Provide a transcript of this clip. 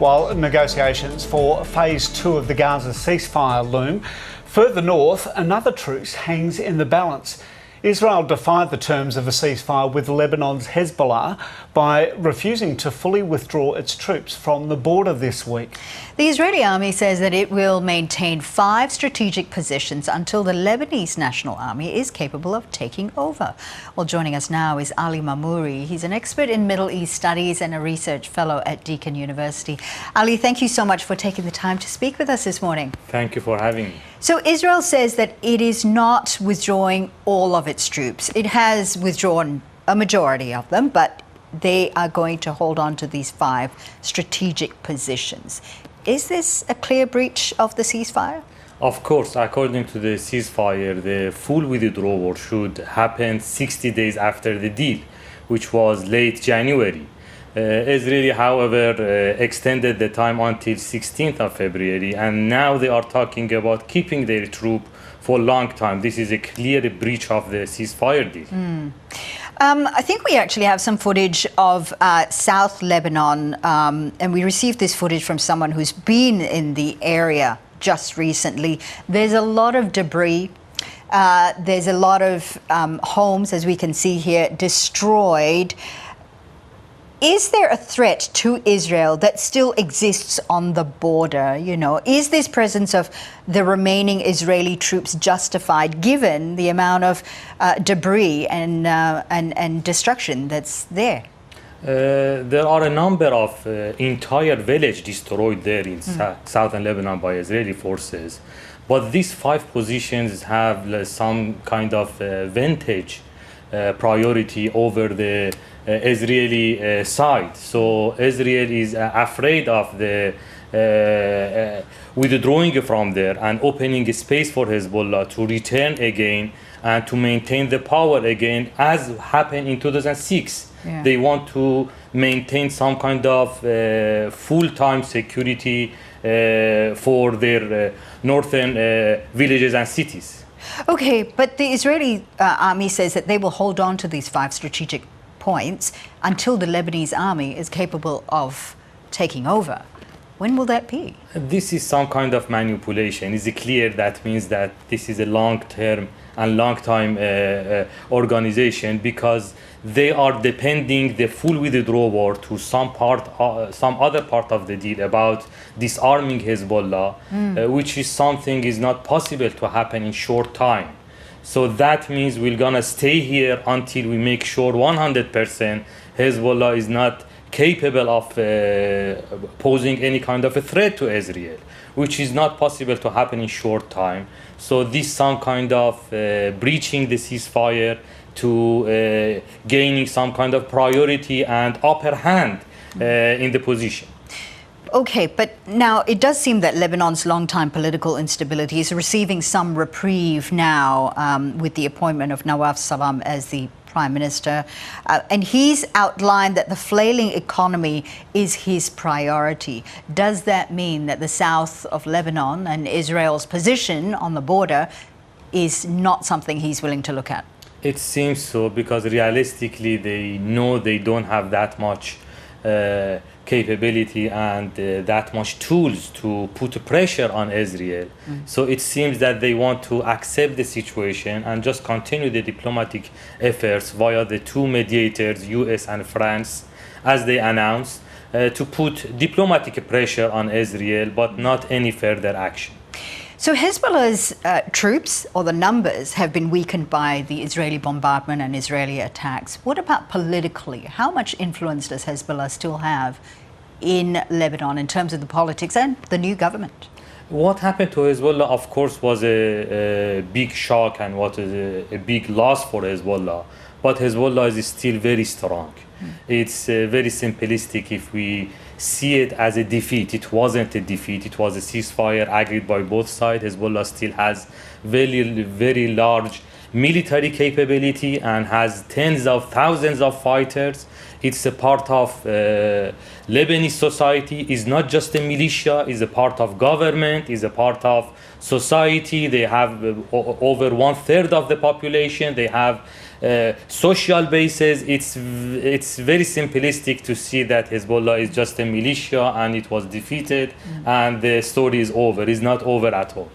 While negotiations for phase 2 of the Gaza ceasefire loom, further north, another truce hangs in the balance. Israel defied the terms of a ceasefire with Lebanon's Hezbollah by refusing to fully withdraw its troops from the border this week. The Israeli army says that it will maintain 5 strategic positions until the Lebanese National Army is capable of taking over. Well, joining us now is Ali Mamouri. He's an expert in Middle East studies and a research fellow at Deakin University. Ali, thank you so much for taking the time to speak with us this morning. Thank you for having me. So Israel says that it is not withdrawing all of its troops. It has withdrawn a majority of them, but they are going to hold on to these 5 strategic positions. Is this a clear breach of the ceasefire? Of course, according to the ceasefire, the full withdrawal should happen 60 days after the deal, which was late January. Israel, however, extended the time until 16th of February, and now they are talking about keeping their troop for a long time. This is a clear breach of the ceasefire deal. I think we actually have some footage of South Lebanon, and we received this footage from someone who's been in the area just recently. There's a lot of debris. There's a lot of homes, as we can see here, destroyed. Is there a threat to Israel that still exists on the border? You know, is this presence of the remaining Israeli troops justified given the amount of debris and destruction that's there? There are a number of entire villages destroyed there in southern Lebanon by Israeli forces. But these 5 positions have some kind of vantage priority over the Israeli side. So Israel is afraid of the withdrawing from there and opening a space for Hezbollah to return again and to maintain the power again, as happened in 2006. Yeah. They want to maintain some kind of full-time security for their northern villages and cities. Okay, but the Israeli army says that they will hold on to these 5 strategic points until the Lebanese army is capable of taking over. When will that be? This is some kind of manipulation. It's clear that means that this is a long-term and long-time organization, because they are depending the full withdrawal to some other part of the deal about disarming Hezbollah, which is something is not possible to happen in short time. So that means we're gonna stay here until we make sure 100% Hezbollah is not capable of posing any kind of a threat to Israel, which is not possible to happen in short time. So this some kind of breaching the ceasefire to gaining some kind of priority and upper hand in the position. Okay, but now it does seem that Lebanon's long-time political instability is receiving some reprieve now with the appointment of Nawaf Salam as the Prime Minister. And he's outlined that the flailing economy is his priority. Does that mean that the south of Lebanon and Israel's position on the border is not something he's willing to look at? It seems so, because realistically they know they don't have that much capability and that much tools to put pressure on Israel. So it seems that they want to accept the situation and just continue the diplomatic efforts via the 2 mediators, US and France, as they announced, to put diplomatic pressure on Israel, but not any further action. So Hezbollah's troops, or the numbers, have been weakened by the Israeli bombardment and Israeli attacks. What about politically? How much influence does Hezbollah still have in Lebanon in terms of the politics and the new government? What happened to Hezbollah, of course, was a big shock and what is a big loss for Hezbollah. But Hezbollah is still very strong. It's very simplistic if we see it as a defeat. It wasn't a defeat. It was a ceasefire agreed by both sides. Hezbollah still has very large military capability and has tens of thousands of fighters. It's a part of Lebanese society. It's not just a militia. It's a part of government. It's a part of society. They have over 1/3 of the population. They have social basis, it's very simplistic to see that Hezbollah is just a militia and it was defeated and the story is over. It's not over at all.